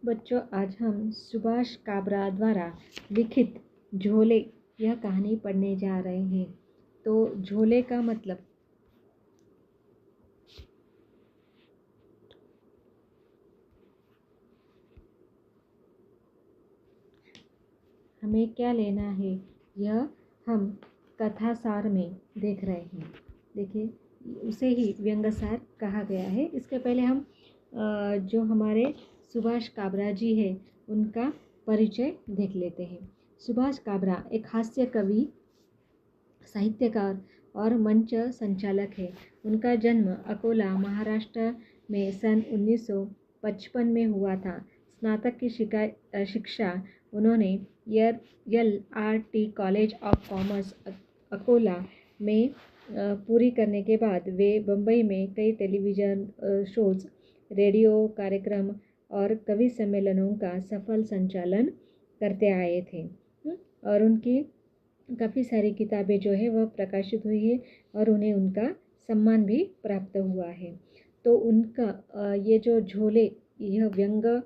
बच्चों, आज हम सुभाष काबरा द्वारा लिखित झोले यह कहानी पढ़ने जा रहे हैं। तो झोले का मतलब हमें क्या लेना है यह हम कथासार में देख रहे हैं। देखिए, उसे ही व्यंग्यसार कहा गया है। इसके पहले हम जो हमारे सुभाष काबरा जी है उनका परिचय देख लेते हैं। सुभाष काबरा एक हास्य कवि, साहित्यकार और मंच संचालक है। उनका जन्म अकोला, महाराष्ट्र में सन 1955 में हुआ था। स्नातक की शिक्षा उन्होंने LRT college of commerce Akola में पूरी करने के बाद वे बम्बई में कई टेलीविज़न शोज, रेडियो कार्यक्रम और कवि सम्मेलनों का सफल संचालन करते आए थे। और उनकी काफ़ी सारी किताबें जो है वह प्रकाशित हुई है और उन्हें उनका सम्मान भी प्राप्त हुआ है। तो उनका ये जो झोले यह व्यंग्य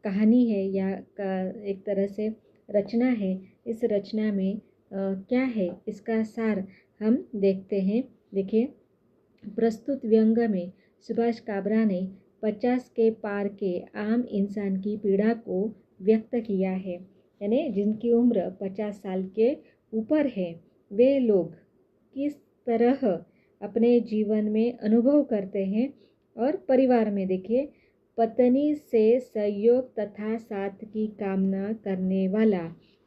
कहानी है या एक तरह से रचना है। इस रचना में क्या है इसका सार हम देखते हैं। देखिए, प्रस्तुत व्यंग्य में सुभाष काबरा ने 50 के पार के आम इंसान की पीड़ा को व्यक्त किया है। यानी जिनकी उम्र 50 साल के ऊपर है, वे लोग किस तरह अपने जीवन में अनुभव करते हैं। और परिवार में देखिए, पत्नी से सहयोग तथा साथ की कामना करने वाला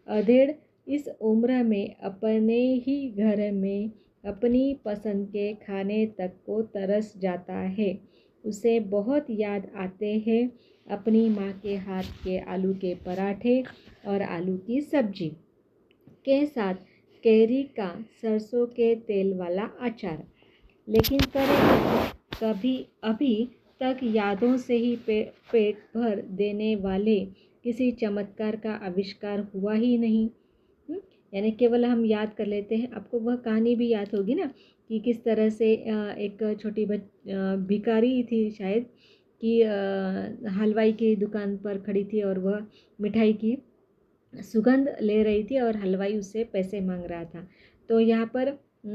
अधेड़ इस उम्र में अपने ही घर में अपनी पसंद के खाने तक को तरस जाता है। उसे बहुत याद आते हैं अपनी माँ के हाथ के आलू के पराठे और आलू की सब्जी के साथ कैरी का सरसों के तेल वाला अचार। लेकिन कभी अभी तक यादों से ही पेट भर देने वाले किसी चमत्कार का आविष्कार हुआ ही नहीं। यानी केवल हम याद कर लेते हैं। आपको वह कहानी भी याद होगी ना कि किस तरह से एक छोटी भिखारी थी शायद कि हलवाई की दुकान पर खड़ी थी और वह मिठाई की सुगंध ले रही थी और हलवाई उससे पैसे मांग रहा था। तो यहाँ पर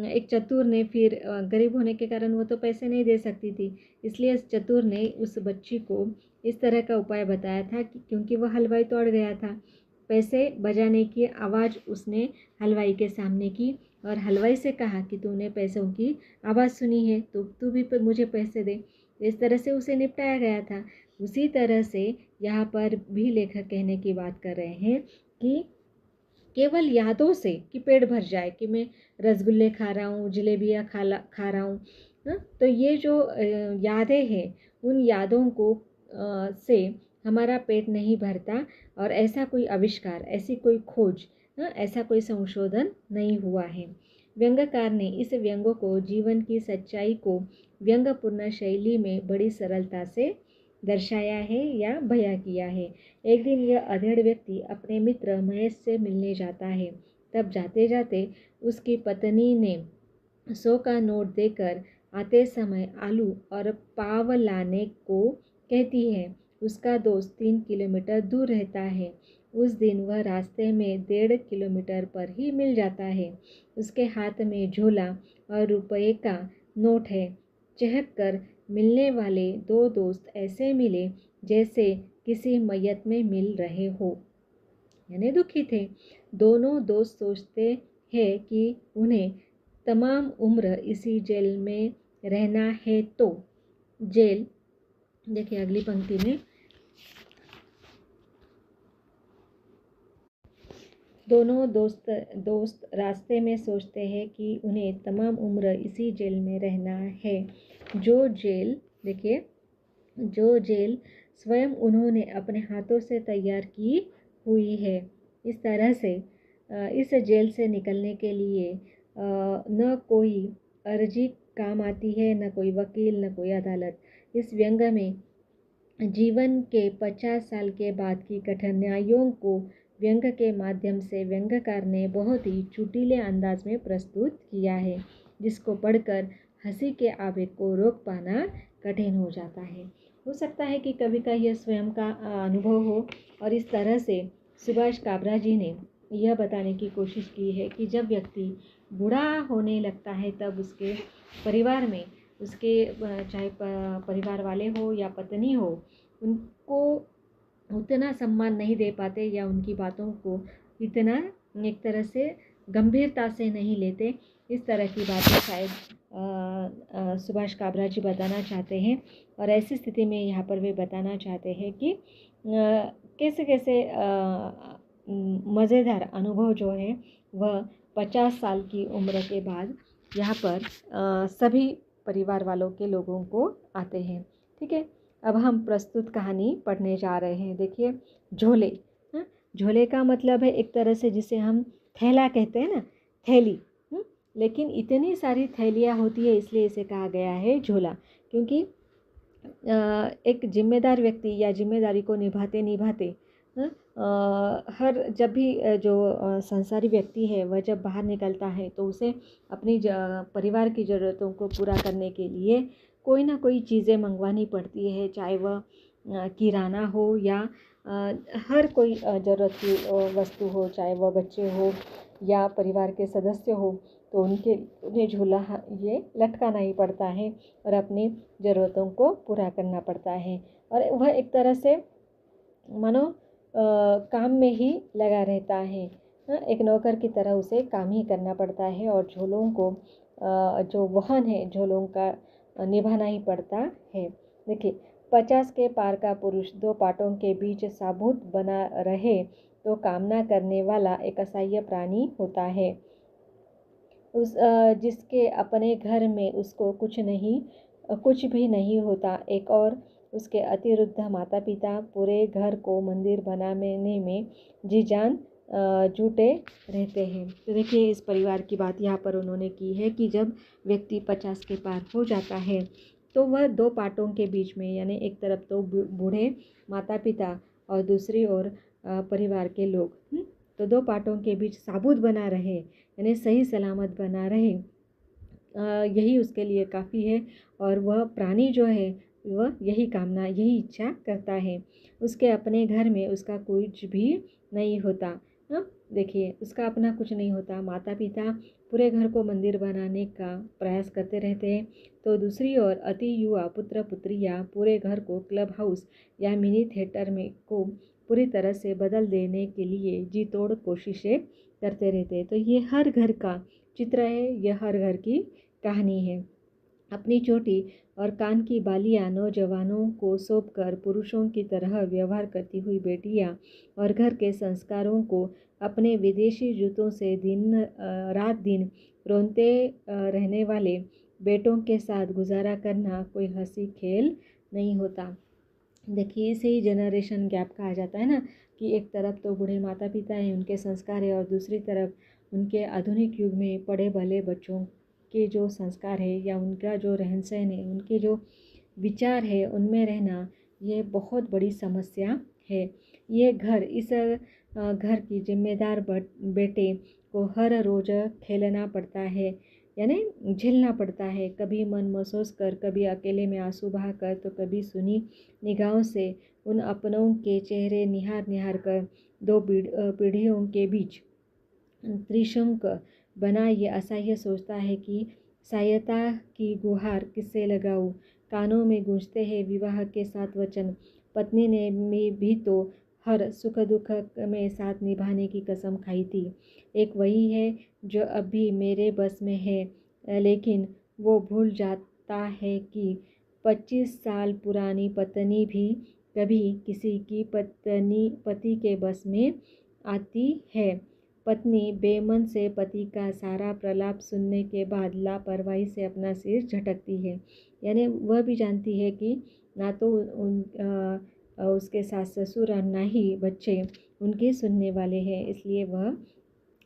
एक चतुर ने, फिर गरीब होने के कारण वो तो पैसे नहीं दे सकती थी, इसलिए इस चतुर ने उस बच्ची को इस तरह का उपाय बताया था कि क्योंकि वह हलवाई तोड़ गया था, पैसे बजाने की आवाज़ उसने हलवाई के सामने की और हलवाई से कहा कि तूने पैसों की आवाज़ सुनी है तो तू भी मुझे पैसे दे। इस तरह से उसे निपटाया गया था। उसी तरह से यहाँ पर भी लेखक कहने की बात कर रहे हैं कि केवल यादों से कि पेट भर जाए कि मैं रसगुल्ले खा रहा हूँ, जलेबियाँ खा रहा हूँ, तो ये जो यादें हैं उन यादों को से हमारा पेट नहीं भरता और ऐसा कोई आविष्कार, ऐसी कोई खोज, ऐसा कोई संशोधन नहीं हुआ है। व्यंग्यकार ने इस व्यंग्य को, जीवन की सच्चाई को व्यंग्यपूर्ण शैली में बड़ी सरलता से दर्शाया है या बयां किया है। एक दिन यह अधेड़ व्यक्ति अपने मित्र महेश से मिलने जाता है। तब जाते जाते उसकी पत्नी ने 100 का नोट देकर आते समय आलू और पाव लाने को कहती है। उसका दोस्त 3 किलोमीटर दूर रहता है। उस दिन वह रास्ते में 1.5 किलोमीटर पर ही मिल जाता है। उसके हाथ में झोला और रुपये का नोट है। चहक कर मिलने वाले दो दोस्त ऐसे मिले जैसे किसी मैयत में मिल रहे हो, यानी दुखी थे। दोनों दोस्त सोचते हैं कि उन्हें तमाम उम्र इसी जेल में रहना है। तो जेल, देखिए अगली पंक्ति में, दोनों दोस्त रास्ते में सोचते हैं कि उन्हें तमाम उम्र इसी जेल में रहना है। जो जेल, देखिए, जो जेल स्वयं उन्होंने अपने हाथों से तैयार की हुई है। इस तरह से इस जेल से निकलने के लिए न कोई अर्जी काम आती है, न कोई वकील, न कोई अदालत। इस व्यंग्य में जीवन के 50 साल के बाद की कठिनाइयों को व्यंग्य के माध्यम से व्यंग्यकार ने बहुत ही चुटीले अंदाज में प्रस्तुत किया है, जिसको पढ़कर हंसी के आवेग को रोक पाना कठिन हो जाता है। हो सकता है कि कवि का यह स्वयं का अनुभव हो और इस तरह से सुभाष काबरा जी ने यह बताने की कोशिश की है कि जब व्यक्ति बूढ़ा होने लगता है तब उसके परिवार में उसके चाहे परिवार वाले हो या पत्नी हो, उनको उतना सम्मान नहीं दे पाते या उनकी बातों को इतना एक तरह से गंभीरता से नहीं लेते। इस तरह की बातें शायद सुभाष काबरा जी बताना चाहते हैं। और ऐसी स्थिति में यहाँ पर वे बताना चाहते हैं कि कैसे कैसे मज़ेदार अनुभव जो है वह 50 साल की उम्र के बाद यहाँ पर सभी परिवार वालों के लोगों को आते हैं। ठीक है, अब हम प्रस्तुत कहानी पढ़ने जा रहे हैं। देखिए, झोले। झोले का मतलब है एक तरह से जिसे हम थैला कहते हैं ना, थैली। लेकिन इतनी सारी थैलियाँ होती है इसलिए इसे कहा गया है झोला, क्योंकि एक जिम्मेदार व्यक्ति या जिम्मेदारी को निभाते निभाते हर जब भी जो संसारी व्यक्ति है वह जब बाहर निकलता है तो उसे अपनी परिवार की ज़रूरतों को पूरा करने के लिए कोई ना कोई चीज़ें मंगवानी पड़ती है, चाहे वह किराना हो या हर कोई ज़रूरत की वस्तु हो, चाहे वह बच्चे हो या परिवार के सदस्य हो, तो उन्हें झूला ये लटकाना ही पड़ता है और अपनी ज़रूरतों को पूरा करना पड़ता है। और वह एक तरह से मानो काम में ही लगा रहता है। एक नौकर की तरह उसे काम ही करना पड़ता है और झोलों को जो वहन है झोलों का निभाना ही पड़ता है। देखिए, 50 के पार का पुरुष 2 पाटों के बीच साबुत बना रहे तो कामना करने वाला एक असह्य प्राणी होता है। जिसके अपने घर में उसको कुछ भी नहीं होता, एक और उसके अतिवृद्ध माता पिता पूरे घर को मंदिर बनाने में जी जान जुटे रहते हैं। तो देखिए, इस परिवार की बात यहाँ पर उन्होंने की है कि जब व्यक्ति 50 के पार हो जाता है तो वह 2 पाटों के बीच में, यानी एक तरफ तो बूढ़े माता पिता और दूसरी ओर परिवार के लोग, तो 2 पाटों के बीच साबुत बना रहे, यानी सही सलामत बना रहे, यही उसके लिए काफ़ी है। और वह प्राणी जो है वह यही कामना, यही इच्छा करता है। उसके अपने घर में उसका कुछ भी नहीं होता। देखिए, उसका अपना कुछ नहीं होता। माता पिता पूरे घर को मंदिर बनाने का प्रयास करते रहते हैं, तो दूसरी ओर अति युवा पुत्र पुत्रियाँ पूरे घर को क्लब हाउस या मिनी थिएटर में को पूरी तरह से बदल देने के लिए जी तोड़ कोशिशें करते रहते हैं। तो ये हर घर का चित्र है, यह हर घर की कहानी है। अपनी चोटी और कान की बालियाँ नौजवानों को सौंपकर पुरुषों की तरह व्यवहार करती हुई बेटियाँ और घर के संस्कारों को अपने विदेशी जूतों से रात दिन रोनते रहने वाले बेटों के साथ गुजारा करना कोई हंसी खेल नहीं होता। देखिए, इसे ही जनरेशन गैप कहा जाता है ना, कि एक तरफ तो बूढ़े माता पिता हैं, उनके संस्कार है, और दूसरी तरफ उनके आधुनिक युग में पढ़े भले बच्चों के जो संस्कार है या उनका जो रहन सहन है, उनके जो विचार है, उनमें रहना ये बहुत बड़ी समस्या है। ये घर, इस घर की जिम्मेदार बेटे को हर रोज़ खेलना पड़ता है, यानी झेलना पड़ता है। कभी मन महसूस कर, कभी अकेले में आंसू बहा कर, तो कभी सुनी निगाहों से उन अपनों के चेहरे निहार निहार कर 2 पीढ़ियों के बीच त्रिशंक बना ये असह्य सोचता है कि सहायता की गुहार किससे लगाऊं। कानों में गूंजते हैं विवाह के 7 वचन। पत्नी ने भी तो हर सुख दुख में साथ निभाने की कसम खाई थी। एक वही है जो अब भी मेरे बस में है, लेकिन वो भूल जाता है कि 25 साल पुरानी पत्नी भी कभी किसी की पति के बस में आती है। पत्नी बेमन से पति का सारा प्रलाप सुनने के बाद लापरवाही से अपना सिर झटकती है, यानी वह भी जानती है कि ना तो उसके सास ससुर और ना ही बच्चे उनके सुनने वाले हैं, इसलिए वह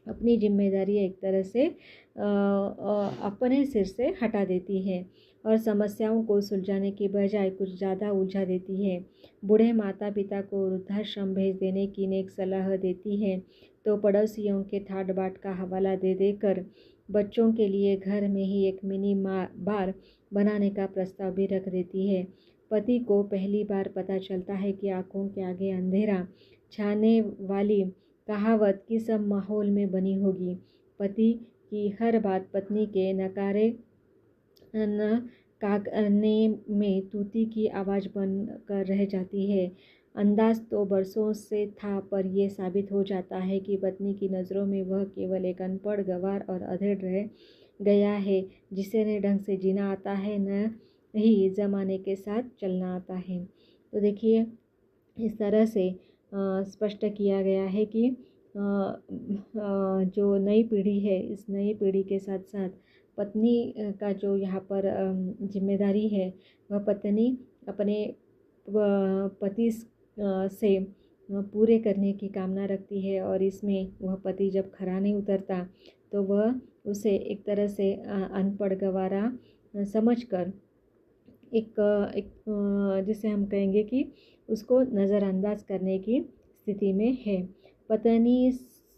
अपनी जिम्मेदारी एक तरह से अपने सिर से हटा देती है और समस्याओं को सुलझाने की बजाय कुछ ज़्यादा उलझा देती है। बूढ़े माता पिता को वृद्धाश्रम भेज देने की नेक सलाह देती है, तो पड़ोसियों के ठाट बाट का हवाला दे देकर बच्चों के लिए घर में ही एक मिनी बार बनाने का प्रस्ताव भी रख देती है। पति को पहली बार पता चलता है कि आंखों के आगे अंधेरा छाने वाली कहावत किस माहौल में बनी होगी। पति की हर बात पत्नी के नकारे न कागने में तूती की आवाज़ बनकर रह जाती है। अंदाज तो बरसों से था, पर यह साबित हो जाता है कि पत्नी की नज़रों में वह केवल एक अनपढ़, गंवार और अधेड़ रह गया है, जिसे न ढंग से जीना आता है, न ही ज़माने के साथ चलना आता है। तो देखिए, इस तरह से स्पष्ट किया गया है कि जो नई पीढ़ी है, इस नई पीढ़ी के साथ साथ पत्नी का जो यहाँ पर जिम्मेदारी है, वह पत्नी अपने पति से पूरे करने की कामना रखती है। और इसमें वह पति जब खरा नहीं उतरता तो वह उसे एक तरह से अनपढ़, गंवारा समझकर एक जिसे हम कहेंगे कि उसको नज़रअंदाज करने की स्थिति में है। पत्नी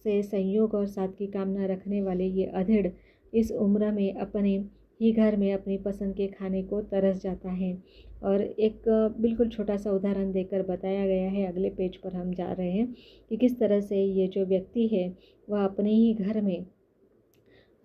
से संयोग और साथ की कामना रखने वाले ये अधेड़ इस उम्र में अपने ही घर में अपनी पसंद के खाने को तरस जाता है। और एक बिल्कुल छोटा सा उदाहरण देकर बताया गया है, अगले पेज पर हम जा रहे हैं, कि किस तरह से ये जो व्यक्ति है वह अपने ही घर में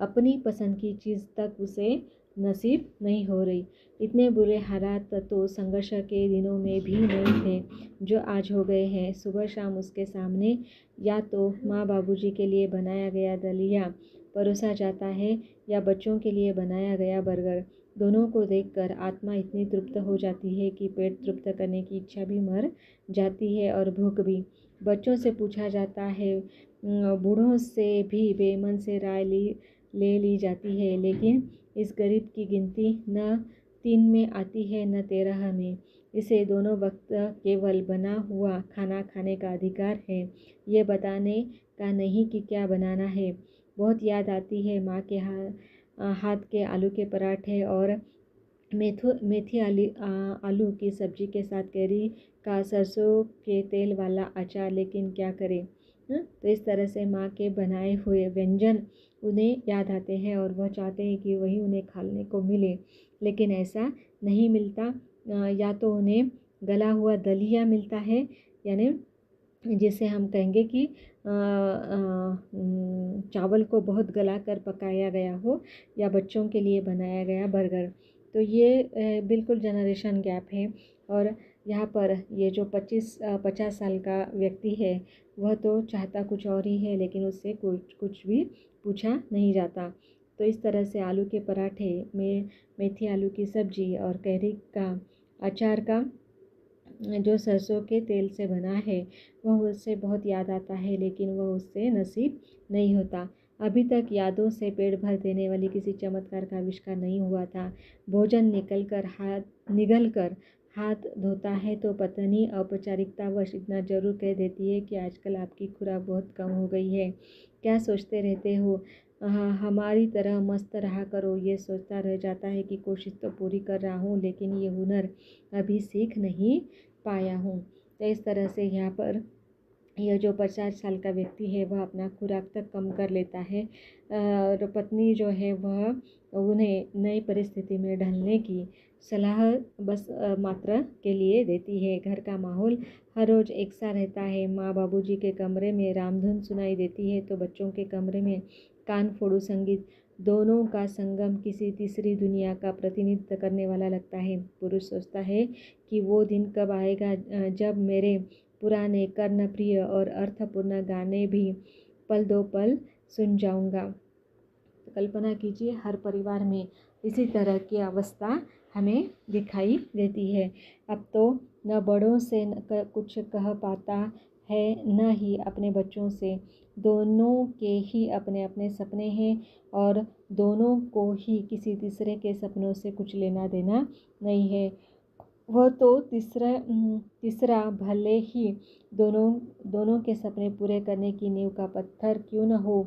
अपनी पसंद की चीज़ तक उसे नसीब नहीं हो रही। इतने बुरे हालात तो संघर्ष के दिनों में भी नहीं थे जो आज हो गए हैं। सुबह शाम उसके सामने या तो माँ बाबूजी के लिए बनाया गया दलिया परोसा जाता है या बच्चों के लिए बनाया गया बर्गर। दोनों को देखकर आत्मा इतनी तृप्त हो जाती है कि पेट तृप्त करने की इच्छा भी मर जाती है और भूख भी। बच्चों से पूछा जाता है, बूढ़ों से भी बेमन से राय ले ली जाती है, लेकिन इस गरीब की गिनती न 3 में आती है न 13 में। इसे दोनों वक्त केवल बना हुआ खाना खाने का अधिकार है, ये बताने का नहीं कि क्या बनाना है। बहुत याद आती है माँ के हाथ के आलू के पराठे और मेथी आलू की सब्जी के साथ कैरी का सरसों के तेल वाला अचार। लेकिन क्या करें, तो इस तरह से माँ के बनाए हुए व्यंजन उन्हें याद आते हैं और वह चाहते हैं कि वही उन्हें खाने को मिले, लेकिन ऐसा नहीं मिलता। या तो उन्हें गला हुआ दलिया मिलता है, यानी जिसे हम कहेंगे कि चावल को बहुत गला कर पकाया गया हो, या बच्चों के लिए बनाया गया बर्गर। तो ये बिल्कुल जनरेशन गैप है। और यहाँ पर ये जो 50 साल का व्यक्ति है वह तो चाहता कुछ और ही है, लेकिन उससे कुछ भी पूछा नहीं जाता। तो इस तरह से आलू के पराठे में मेथी आलू की सब्जी और कैरी का अचार का जो सरसों के तेल से बना है वह उससे बहुत याद आता है, लेकिन वह उससे नसीब नहीं होता। अभी तक यादों से पेट भर देने वाली किसी चमत्कार का आविष्कार नहीं हुआ था। भोजन निगल कर हाथ धोता है तो पत्नी औपचारिकतावश इतना जरूर कह देती है कि आजकल आपकी खुराक बहुत कम हो गई है, क्या सोचते रहते हो, हमारी तरह मस्त रहा करो। ये सोचता रह जाता है कि कोशिश तो पूरी कर रहा हूँ, लेकिन ये हुनर अभी सीख नहीं पाया हूँ। तो इस तरह से यहाँ पर यह जो 50 साल का व्यक्ति है वह अपना खुराक तक कम कर लेता है। और पत्नी जो है वह उन्हें नई परिस्थिति में ढलने की सलाह बस मात्र के लिए देती है। घर का माहौल हर रोज़ एक सा रहता है। माँ बाबूजी के कमरे में रामधुन सुनाई देती है तो बच्चों के कमरे में कान फोड़ू संगीत। दोनों का संगम किसी तीसरी दुनिया का प्रतिनिधित्व करने वाला लगता है। पुरुष सोचता है कि वो दिन कब आएगा जब मेरे पुराने कर्णप्रिय और अर्थपूर्ण गाने भी पल दो पल सुन जाऊंगा। तो कल्पना कीजिए, हर परिवार में इसी तरह की अवस्था हमें दिखाई देती है। अब तो न बड़ों से कुछ कह पाता है, न ही अपने बच्चों से। दोनों के ही अपने अपने सपने हैं और दोनों को ही किसी तीसरे के सपनों से कुछ लेना देना नहीं है। वह तो तीसरा भले ही दोनों के सपने पूरे करने की नींव का पत्थर क्यों न हो,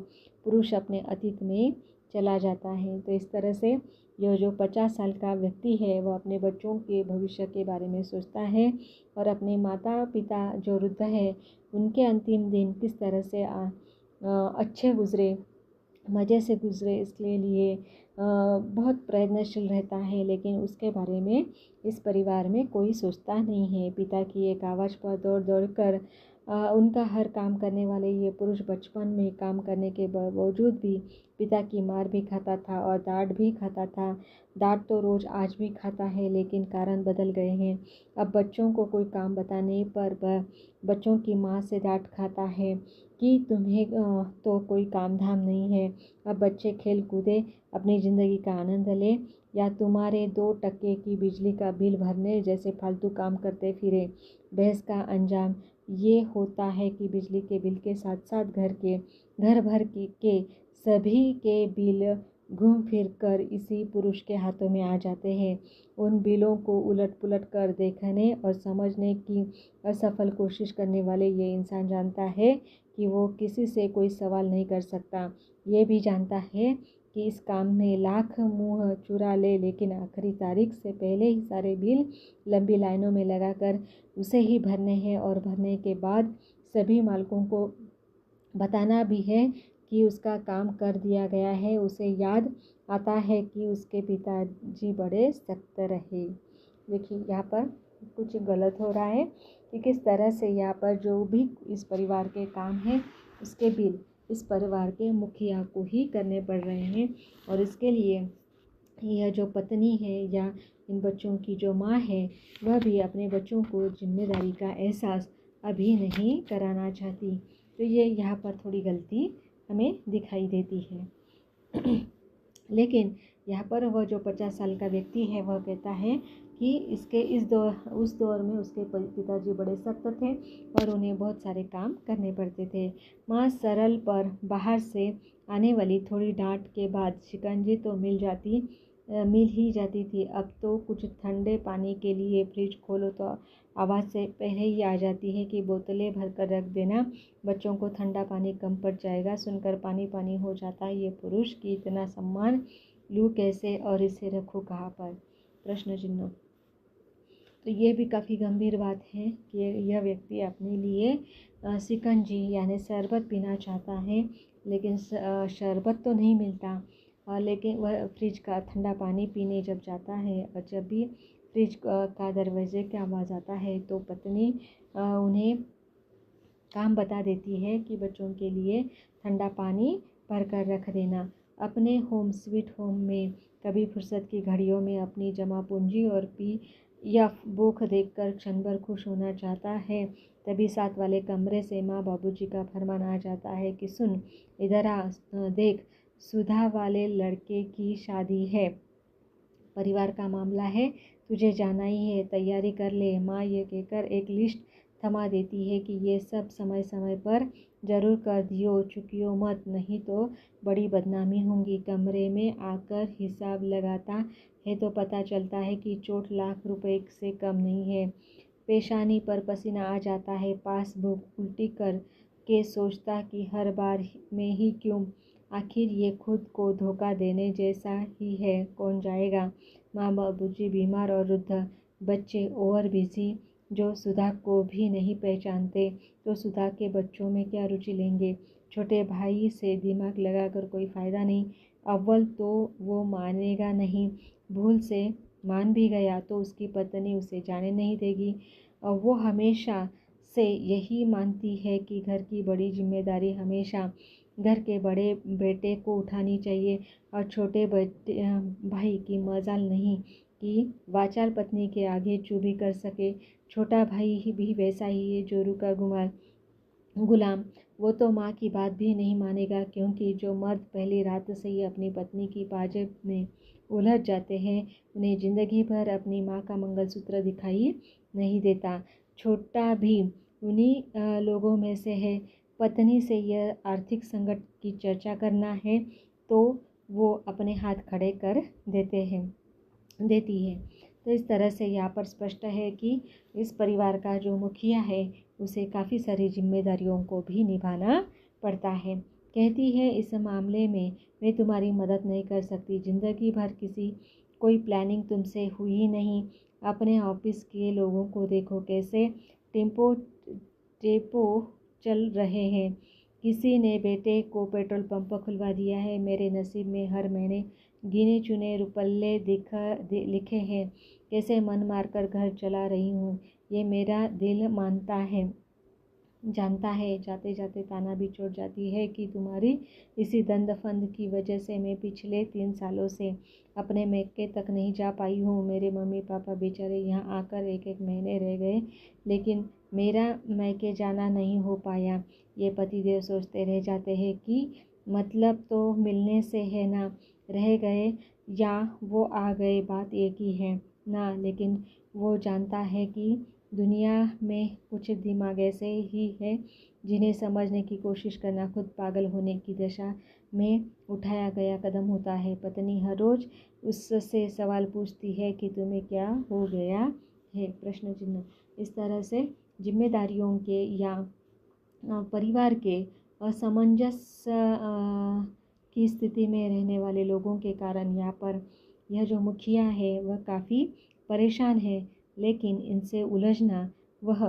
पुरुष अपने अतीत में चला जाता है। तो इस तरह से यह जो 50 साल का व्यक्ति है वह अपने बच्चों के भविष्य के बारे में सोचता है और अपने माता पिता जो वृद्ध है उनके अंतिम दिन किस तरह से अच्छे गुजरे मज़े से गुजरे इसके लिए बहुत प्रयत्नशील रहता है, लेकिन उसके बारे में इस परिवार में कोई सोचता नहीं है। पिता की एक आवाज़ पर दौड़ दौड़ कर उनका हर काम करने वाले ये पुरुष बचपन में काम करने के बावजूद भी पिता की मार भी खाता था और डांट भी खाता था। डांट तो रोज़ आज भी खाता है, लेकिन कारण बदल गए हैं। अब बच्चों को कोई काम बताने पर बच्चों की माँ से डांट खाता है कि तुम्हें तो कोई काम धाम नहीं है। अब बच्चे खेल कूदे, अपनी ज़िंदगी का आनंद ले, या तुम्हारे 2 टके की बिजली का बिल भरने जैसे फालतू काम करते फिरे। बहस का अंजाम ये होता है कि बिजली के बिल के साथ साथ घर भर के सभी के बिल घूम फिर कर इसी पुरुष के हाथों में आ जाते हैं। उन बिलों को उलट पुलट कर देखने और समझने की असफल कोशिश करने वाले ये इंसान जानता है कि वो किसी से कोई सवाल नहीं कर सकता। ये भी जानता है कि इस काम में लाख मुंह चुरा ले, लेकिन आखिरी तारीख से पहले ही सारे बिल लंबी लाइनों में लगाकर उसे ही भरने हैं, और भरने के बाद सभी मालिकों को बताना भी है कि उसका काम कर दिया गया है। उसे याद आता है कि उसके पिताजी बड़े सख्त रहे। देखिए यहाँ पर कुछ गलत हो रहा है कि किस तरह से यहाँ पर जो भी इस परिवार के काम हैं उसके बिल इस परिवार के मुखिया को ही करने पड़ रहे हैं, और इसके लिए यह जो पत्नी है या इन बच्चों की जो माँ है वह भी अपने बच्चों को जिम्मेदारी का एहसास अभी नहीं कराना चाहती। तो ये यहाँ पर थोड़ी गलती हमें दिखाई देती है। लेकिन यहाँ पर वह जो 50 साल का व्यक्ति है वह कहता है कि उस दौर में उसके पिताजी बड़े सख्त थे और उन्हें बहुत सारे काम करने पड़ते थे। माँ सरल पर बाहर से आने वाली थोड़ी डांट के बाद शिकंजी तो मिल ही जाती थी। अब तो कुछ ठंडे पानी के लिए फ्रिज खोलो तो आवाज़ से पहले ही आ जाती है कि बोतलें भर कर रख देना, बच्चों को ठंडा पानी कम पड़ जाएगा। सुनकर पानी पानी हो जाता है। ये पुरुष की इतना सम्मान लूँ कैसे और इसे रखूँ कहाँ पर? प्रश्न चिन्ह। तो ये भी काफ़ी गंभीर बात है कि यह व्यक्ति अपने लिए शिकंजी यानी शरबत पीना चाहता है, लेकिन शरबत तो नहीं मिलता। लेकिन वह फ्रिज का ठंडा पानी पीने जब जाता है और जब भी फ्रिज का दरवाजे की आवाज़ आता है तो पत्नी उन्हें काम बता देती है कि बच्चों के लिए ठंडा पानी भर कर रख देना। अपने होम स्वीट होम में कभी फुर्सत की घड़ियों में अपनी जमा पूंजी और पी या भूख देखकर क्षण भर खुश होना चाहता है, तभी साथ वाले कमरे से माँ बाबूजी का फरमान आ जाता है कि सुन इधर आ, देख सुधा वाले लड़के की शादी है, परिवार का मामला है, तुझे जाना ही है, तैयारी कर ले। माँ ये कहकर एक लिस्ट थमा देती है कि ये सब समय समय पर ज़रूर कर दियो, चुकियो मत, नहीं तो बड़ी बदनामी होगी। कमरे में आकर हिसाब लगाता है तो पता चलता है कि चोट लाख रुपए से कम नहीं है। पेशानी पर पसीना आ जाता है। पासबुक उल्टी कर के सोचता कि हर बार में ही क्यों, आखिर ये खुद को धोखा देने जैसा ही है, कौन जाएगा। माँ बाबूजी बीमार और वृद्ध, बच्चे ओवर बिजी जो सुधा को भी नहीं पहचानते, तो सुधा के बच्चों में क्या रुचि लेंगे। छोटे भाई से दिमाग लगाकर कोई फ़ायदा नहीं। अव्वल तो वो मानेगा नहीं, भूल से मान भी गया तो उसकी पत्नी उसे जाने नहीं देगी। वो हमेशा से यही मानती है कि घर की बड़ी जिम्मेदारी हमेशा घर के बड़े बेटे को उठानी चाहिए और छोटे भाई की मजाल नहीं कि वाचाल पत्नी के आगे चुभी कर सके। छोटा भाई भी वैसा ही है, जोरू का गुलाम। वो तो माँ की बात भी नहीं मानेगा, क्योंकि जो मर्द पहली रात से ही अपनी पत्नी की पाजेब में उलझ जाते हैं उन्हें ज़िंदगी भर अपनी माँ का मंगलसूत्र दिखाई नहीं देता। छोटा भी उन्हीं लोगों में से है। पत्नी से यह आर्थिक संकट की चर्चा करना है तो वो अपने हाथ खड़े कर देती है। तो इस तरह से यहाँ पर स्पष्ट है कि इस परिवार का जो मुखिया है उसे काफ़ी सारी जिम्मेदारियों को भी निभाना पड़ता है। कहती है इस मामले में मैं तुम्हारी मदद नहीं कर सकती। ज़िंदगी भर कोई प्लानिंग तुमसे हुई नहीं। अपने ऑफिस के लोगों को देखो कैसे टेम्पो चल रहे हैं। किसी ने बेटे को पेट्रोल पंप खुलवा दिया है। मेरे नसीब में हर महीने गिने चुने रुपये लिखे हैं। कैसे मन मारकर घर चला रही हूँ ये मेरा दिल जानता है। जाते जाते ताना भी छोड़ जाती है कि तुम्हारी इसी दंड फंद की वजह से मैं पिछले 3 सालों से अपने मैके तक नहीं जा पाई हूँ। मेरे मम्मी पापा बेचारे यहाँ आकर एक महीने रह गए, लेकिन मेरा मैके जाना नहीं हो पाया। ये पतिदेव सोचते रह जाते हैं कि मतलब तो मिलने से है ना, रह गए या वो आ गए, बात एक ही है ना। लेकिन वो जानता है कि दुनिया में कुछ दिमाग ऐसे ही है जिन्हें समझने की कोशिश करना खुद पागल होने की दशा में उठाया गया कदम होता है। पत्नी हर रोज़ उससे सवाल पूछती है कि तुम्हें क्या हो गया है, प्रश्न चिन्ह। इस तरह से जिम्मेदारियों के या परिवार के असमंजस की स्थिति में रहने वाले लोगों के कारण यहाँ पर यह जो मुखिया है वह काफ़ी परेशान है। लेकिन इनसे उलझना वह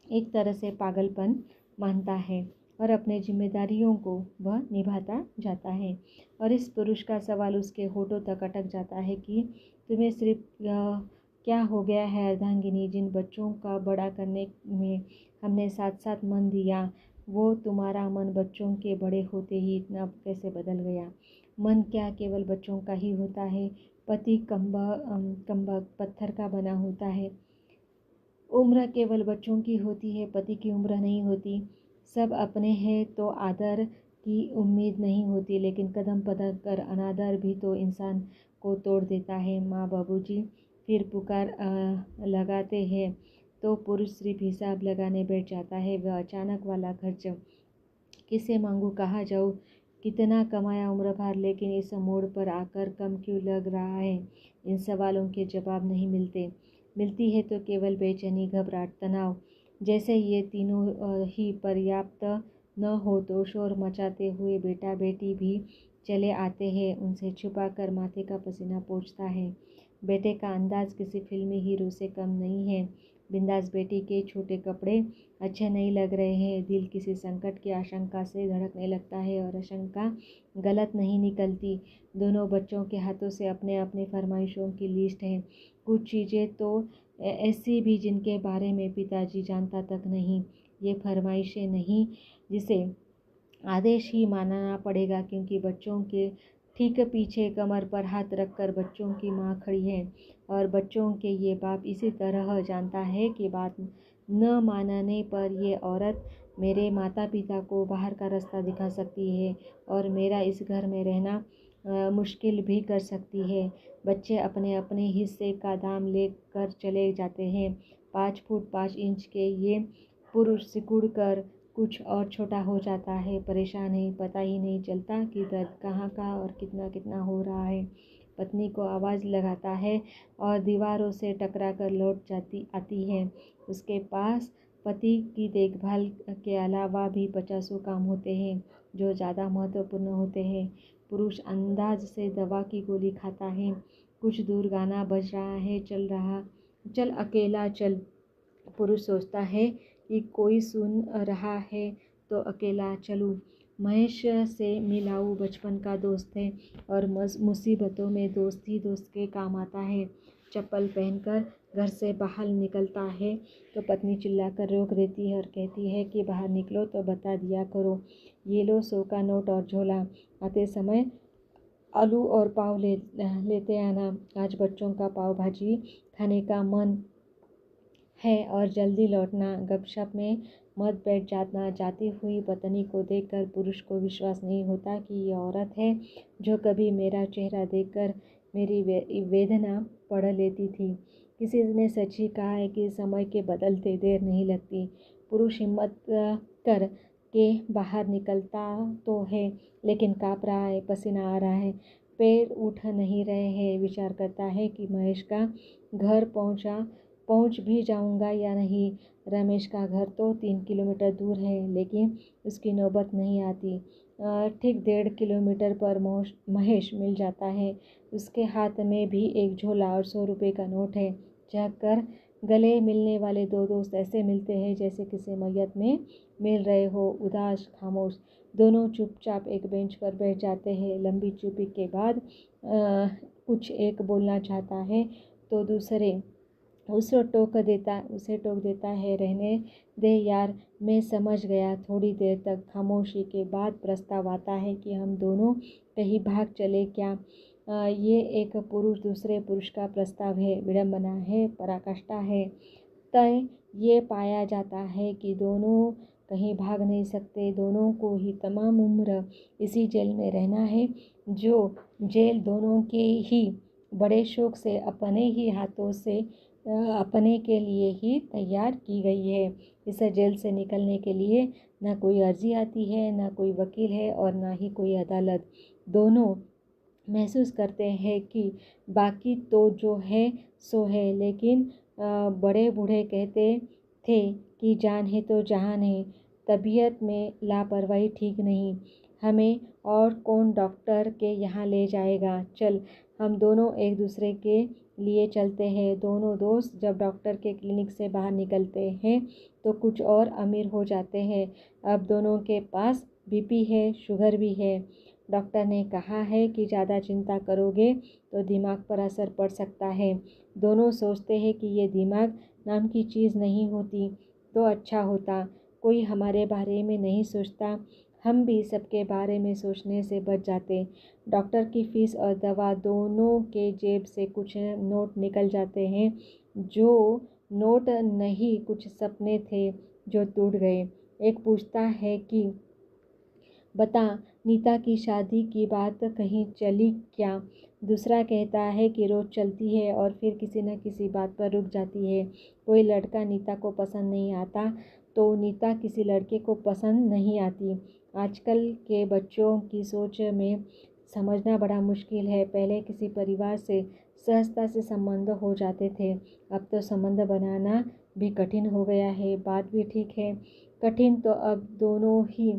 एक तरह से पागलपन मानता है और अपने जिम्मेदारियों को वह निभाता जाता है। और इस पुरुष का सवाल उसके होठों तक अटक जाता है कि तुम्हें सिर्फ क्या हो गया है अर्धांगिनी? जिन बच्चों का बड़ा करने में हमने साथ साथ मन दिया, वो तुम्हारा मन बच्चों के बड़े होते ही इतना कैसे बदल गया? मन क्या केवल बच्चों का ही होता है? पति कम्बक पत्थर का बना होता है। उम्र केवल बच्चों की होती है, पति की उम्र नहीं होती। सब अपने हैं तो आदर की उम्मीद नहीं होती, लेकिन कदम पदक कर अनादर भी तो इंसान को तोड़ देता है। माँ बाबूजी फिर पुकार लगाते हैं तो पुरुष सिर्फ हिसाब लगाने बैठ जाता है। वह अचानक वाला खर्च किसे मांगूं, कहाँ जाऊँ, कितना कमाया उम्र भर, लेकिन इस मोड़ पर आकर कम क्यों लग रहा है? इन सवालों के जवाब नहीं मिलती है तो केवल बेचैनी, घबराहट, तनाव। जैसे ये तीनों ही पर्याप्त न हो तो शोर मचाते हुए बेटा बेटी भी चले आते हैं। उनसे छुपाकर माथे का पसीना पोंछता है। बेटे का अंदाज किसी फिल्मी हीरो से कम नहीं है। बिंदास बेटी के छोटे कपड़े अच्छे नहीं लग रहे हैं। दिल किसी संकट की आशंका से धड़कने लगता है और आशंका गलत नहीं निकलती। दोनों बच्चों के हाथों से अपने अपने फरमाइशों की लिस्ट है। कुछ चीज़ें तो ऐसी भी जिनके बारे में पिताजी जानता तक नहीं। ये फरमाइशें नहीं जिसे आदेश ही मानना पड़ेगा, क्योंकि बच्चों के ठीक पीछे कमर पर हाथ रखकर बच्चों की माँ खड़ी है और बच्चों के ये बाप इसी तरह जानता है कि बात न मानने पर ये औरत मेरे माता पिता को बाहर का रास्ता दिखा सकती है और मेरा इस घर में रहना मुश्किल भी कर सकती है। बच्चे अपने अपने हिस्से का दाम लेकर चले जाते हैं। 5 फुट 5 इंच के ये पुरुष सिकुड़ कर कुछ और छोटा हो जाता है। परेशान है, पता ही नहीं चलता कि दर्द कहाँ का और कितना कितना हो रहा है। पत्नी को आवाज़ लगाता है और दीवारों से टकरा कर लौट आती है। उसके पास पति की देखभाल के अलावा भी 50 काम होते हैं जो ज़्यादा महत्वपूर्ण होते हैं। पुरुष अंदाज से दवा की गोली खाता है। कुछ दूर गाना बज रहा है, चल अकेला चल। पुरुष सोचता है कि कोई सुन रहा है तो अकेला चलूं। महेश से मिलाऊं, बचपन का दोस्त है और मुसीबतों में दोस्त ही दोस्त के काम आता है। चप्पल पहनकर घर से बाहर निकलता है तो पत्नी चिल्लाकर रोक देती है और कहती है कि बाहर निकलो तो बता दिया करो। ये लो 100 का नोट और झोला। आते समय आलू और पाव लेते आना। आज बच्चों का पाव भाजी खाने का मन है और जल्दी लौटना। गपशप में मत बैठ जाना। जाती हुई पत्नी को देखकर पुरुष को विश्वास नहीं होता कि ये औरत है जो कभी मेरा चेहरा देखकर मेरी वेदना पढ़ लेती थी। किसी ने सच ही कहा है कि समय के बदलते देर नहीं लगती। पुरुष हिम्मत कर के बाहर निकलता तो है, लेकिन काँप रहा है, पसीना आ रहा है, पैर उठ नहीं रहे हैं। विचार करता है कि महेश का घर पहुंच भी जाऊंगा या नहीं। रमेश का घर तो 3 किलोमीटर दूर है, लेकिन उसकी नौबत नहीं आती। ठीक 1.5 किलोमीटर पर महेश मिल जाता है। उसके हाथ में भी एक झोला और 100 रुपये का नोट है। झाँक कर गले मिलने वाले दो दोस्त ऐसे मिलते हैं जैसे किसी मैयत में मिल रहे हो, उदास खामोश। दोनों चुपचाप एक बेंच पर बैठ जाते हैं। लंबी चुप्पी के बाद कुछ एक बोलना चाहता है तो दूसरे उसे टोक देता है, रहने दे यार, मैं समझ गया। थोड़ी देर तक खामोशी के बाद प्रस्ताव आता है कि हम दोनों कहीं भाग चले क्या। ये एक पुरुष दूसरे पुरुष का प्रस्ताव है, विडंबना है, पराकाष्ठा है। तय ये पाया जाता है कि दोनों कहीं भाग नहीं सकते, दोनों को ही तमाम उम्र इसी जेल में रहना है, जो जेल दोनों के ही बड़े शौक से अपने ही हाथों से अपने के लिए ही तैयार की गई है। इस जेल से निकलने के लिए ना कोई अर्जी आती है, ना कोई वकील है और ना ही कोई अदालत। दोनों महसूस करते हैं कि बाकी तो जो है सो है, लेकिन बड़े बूढ़े कहते थे कि जान है तो जहान है। तबीयत में लापरवाही ठीक नहीं। हमें और कौन डॉक्टर के यहाँ ले जाएगा। चल, हम दोनों एक दूसरे के लिए चलते हैं। दोनों दोस्त जब डॉक्टर के क्लिनिक से बाहर निकलते हैं तो कुछ और अमीर हो जाते हैं। अब दोनों के पास बीपी है, शुगर भी है। डॉक्टर ने कहा है कि ज़्यादा चिंता करोगे तो दिमाग पर असर पड़ सकता है। दोनों सोचते हैं कि ये दिमाग नाम की चीज़ नहीं होती तो अच्छा होता। कोई हमारे बारे में नहीं सोचता, हम भी सबके बारे में सोचने से बच जाते। डॉक्टर की फ़ीस और दवा दोनों के जेब से कुछ नोट निकल जाते हैं। जो नोट नहीं, कुछ सपने थे जो टूट गए। एक पूछता है कि बता, नीता की शादी की बात कहीं चली क्या। दूसरा कहता है कि रोज़ चलती है और फिर किसी न किसी बात पर रुक जाती है। कोई लड़का नीता को पसंद नहीं आता तो नीता किसी लड़के को पसंद नहीं आती। आजकल के बच्चों की सोच में समझना बड़ा मुश्किल है। पहले किसी परिवार से सहजता से संबंध हो जाते थे, अब तो संबंध बनाना भी कठिन हो गया है। बात भी ठीक है, कठिन तो अब दोनों ही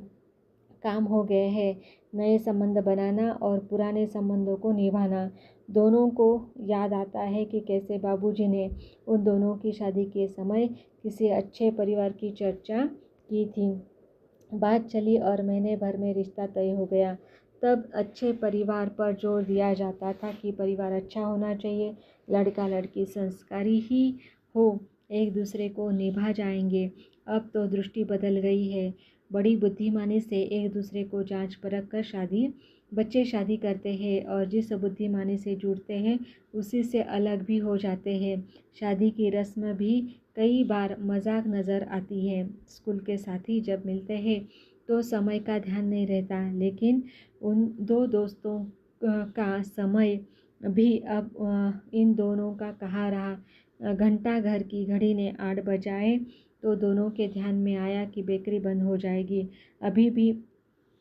काम हो गए हैं, नए संबंध बनाना और पुराने संबंधों को निभाना। दोनों को याद आता है कि कैसे बाबूजी ने उन दोनों की शादी के समय किसी अच्छे परिवार की चर्चा की थी। बात चली और महीने भर में रिश्ता तय हो गया। तब अच्छे परिवार पर जोर दिया जाता था कि परिवार अच्छा होना चाहिए, लड़का लड़की संस्कारी ही हो, एक दूसरे को निभा जाएंगे। अब तो दृष्टि बदल गई है। बड़ी बुद्धिमानी से एक दूसरे को जांच परख कर बच्चे शादी करते हैं और जिस बुद्धिमानी से जुड़ते हैं उसी से अलग भी हो जाते हैं। शादी की रस्म भी कई बार मजाक नज़र आती है। स्कूल के साथी जब मिलते हैं तो समय का ध्यान नहीं रहता, लेकिन उन दो दोस्तों का समय भी अब इन दोनों का कहाँ रहा। घंटा घर की घड़ी ने 8 बजाए तो दोनों के ध्यान में आया कि बेकरी बंद हो जाएगी।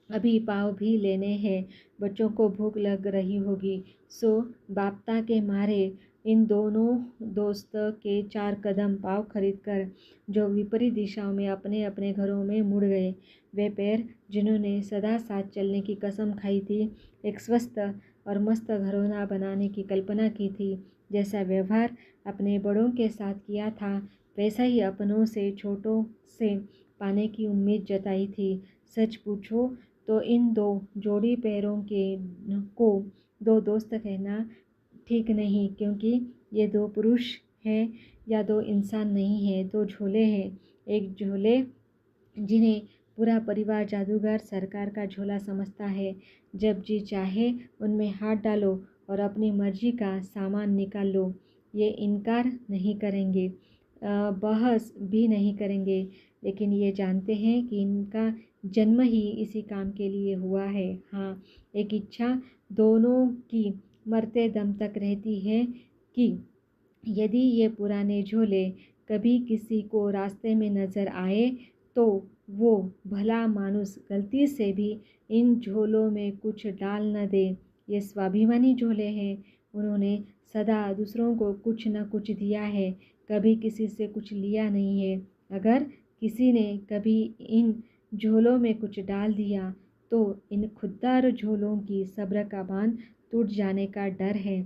अभी पाव भी लेने हैं, बच्चों को भूख लग रही होगी। सो बाप्ता के मारे इन दोनों दोस्त के 4 कदम पाव खरीदकर जो विपरीत दिशाओं में अपने अपने घरों में मुड़ गए। वे पैर जिन्होंने सदा साथ चलने की कसम खाई थी, एक स्वस्थ और मस्त घरौना बनाने की कल्पना की थी, जैसा व्यवहार अपने बड़ों के साथ किया था वैसा ही अपनों से छोटों से पाने की उम्मीद जताई थी। सच पूछो तो इन दो जोड़ी पैरों को दो दोस्त कहना ठीक नहीं, क्योंकि ये 2 पुरुष हैं या 2 इंसान नहीं हैं, 2 झोले हैं। एक झोले जिन्हें पूरा परिवार जादूगर सरकार का झोला समझता है। जब जी चाहे उनमें हाथ डालो और अपनी मर्जी का सामान निकाल लो। ये इनकार नहीं करेंगे, बहस भी नहीं करेंगे, लेकिन ये जानते हैं कि इनका जन्म ही इसी काम के लिए हुआ है। हाँ, एक इच्छा दोनों की मरते दम तक रहती है कि यदि ये पुराने झोले कभी किसी को रास्ते में नज़र आए तो वो भला मानुस गलती से भी इन झोलों में कुछ डाल न दे। ये स्वाभिमानी झोले हैं, उन्होंने सदा दूसरों को कुछ न कुछ दिया है, कभी किसी से कुछ लिया नहीं है। अगर किसी ने कभी इन झोलों में कुछ डाल दिया तो इन खुददार झोलों की सब्र का बांध टूट जाने का डर है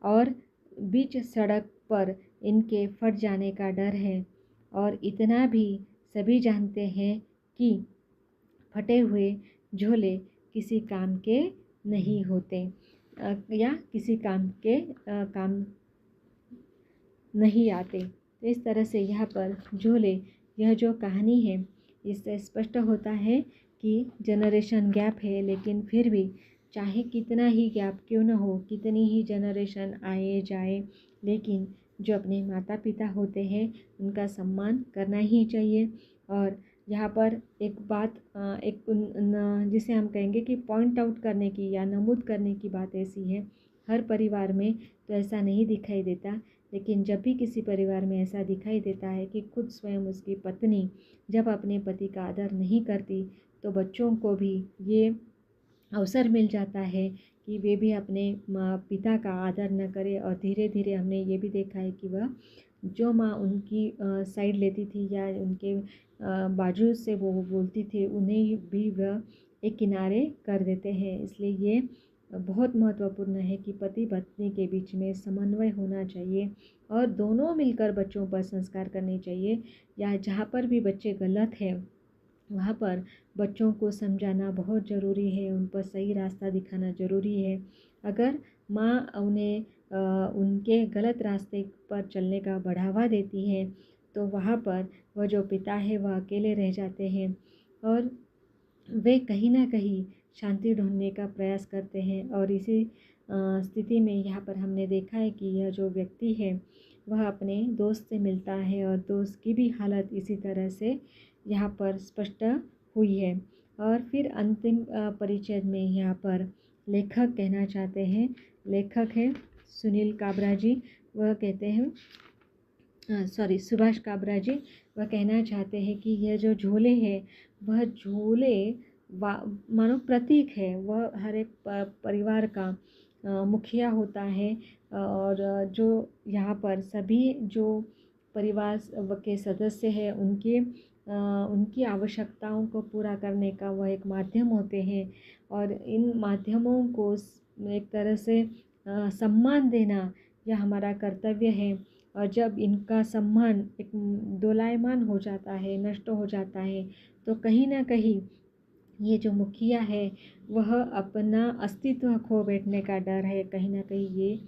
और बीच सड़क पर इनके फट जाने का डर है। और इतना भी सभी जानते हैं कि फटे हुए झोले किसी काम के नहीं होते, या किसी काम नहीं आते। तो इस तरह से यहाँ पर झोले, यह जो कहानी है, इससे स्पष्ट होता है कि जनरेशन गैप है, लेकिन फिर भी चाहे कितना ही गैप क्यों न हो, कितनी ही जनरेशन आए जाए, लेकिन जो अपने माता पिता होते हैं उनका सम्मान करना ही चाहिए। और यहाँ पर एक बात, जिसे हम कहेंगे कि पॉइंट आउट करने की या नमूद करने की बात ऐसी है, हर परिवार में तो ऐसा नहीं दिखाई देता, लेकिन जब भी किसी परिवार में ऐसा दिखाई देता है कि खुद स्वयं उसकी पत्नी जब अपने पति का आदर नहीं करती, तो बच्चों को भी ये अवसर मिल जाता है कि वे भी अपने पिता का आदर न करें। और धीरे धीरे हमने ये भी देखा है कि वह जो माँ उनकी साइड लेती थी या उनके बाजू से वो बोलती थी, उन्हें भी वह एक किनारे कर देते हैं। इसलिए ये बहुत महत्वपूर्ण है कि पति पत्नी के बीच में समन्वय होना चाहिए और दोनों मिलकर बच्चों पर संस्कार करने चाहिए। या जहाँ पर भी बच्चे गलत हैं वहाँ पर बच्चों को समझाना बहुत ज़रूरी है, उन पर सही रास्ता दिखाना ज़रूरी है। अगर माँ उन्हें उनके गलत रास्ते पर चलने का बढ़ावा देती है, तो वहाँ पर वह जो पिता है वह अकेले रह जाते हैं और वे कहीं ना कहीं शांति ढूंढने का प्रयास करते हैं। और इसी स्थिति में यहाँ पर हमने देखा है कि यह जो व्यक्ति है वह अपने दोस्त से मिलता है और दोस्त की भी हालत इसी तरह से यहाँ पर स्पष्ट हुई है। और फिर अंतिम परिचय में यहाँ पर लेखक कहना चाहते हैं, लेखक है सुनील काबरा जी। वह कहते हैं, सुभाष काबरा जी, वह कहना चाहते हैं कि यह जो झोले हैं वह झोले मानो प्रतीक है। वह हर एक परिवार का मुखिया होता है और जो यहाँ पर सभी जो परिवार के सदस्य हैं उनकी आवश्यकताओं को पूरा करने का वह एक माध्यम होते हैं। और इन माध्यमों को एक तरह से सम्मान देना यह हमारा कर्तव्य है। और जब इनका सम्मान एक दोलायमान हो जाता है, नष्ट हो जाता है, तो कहीं ना कहीं ये जो मुखिया है वह अपना अस्तित्व खो बैठने का डर है, कहीं ना कहीं ये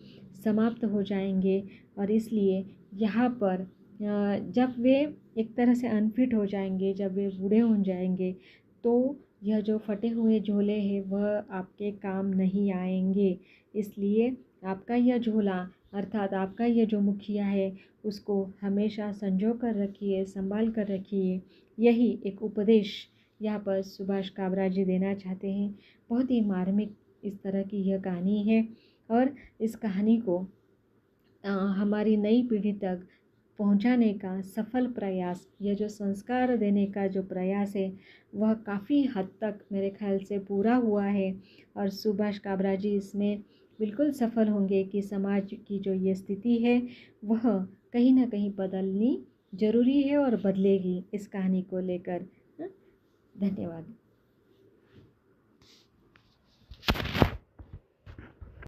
समाप्त हो जाएंगे। और इसलिए यहाँ पर जब वे एक तरह से अनफिट हो जाएंगे, जब वे बूढ़े हो जाएंगे, तो यह जो फटे हुए झोले हैं वह आपके काम नहीं आएंगे। इसलिए आपका यह झोला अर्थात आपका यह जो मुखिया है उसको हमेशा संजो कर रखिए, संभाल कर रखिए। यही एक उपदेश यहाँ पर सुभाष काबरा जी देना चाहते हैं। बहुत ही मार्मिक इस तरह की यह कहानी है और इस कहानी को हमारी नई पीढ़ी तक पहुंचाने का सफल प्रयास, यह जो संस्कार देने का जो प्रयास है वह काफ़ी हद तक मेरे ख्याल से पूरा हुआ है। और सुभाष काबरा जी इसमें बिल्कुल सफल होंगे कि समाज की जो ये स्थिति है वह कहीं ना कहीं बदलनी ज़रूरी है और बदलेगी इस कहानी को लेकर। धन्यवाद।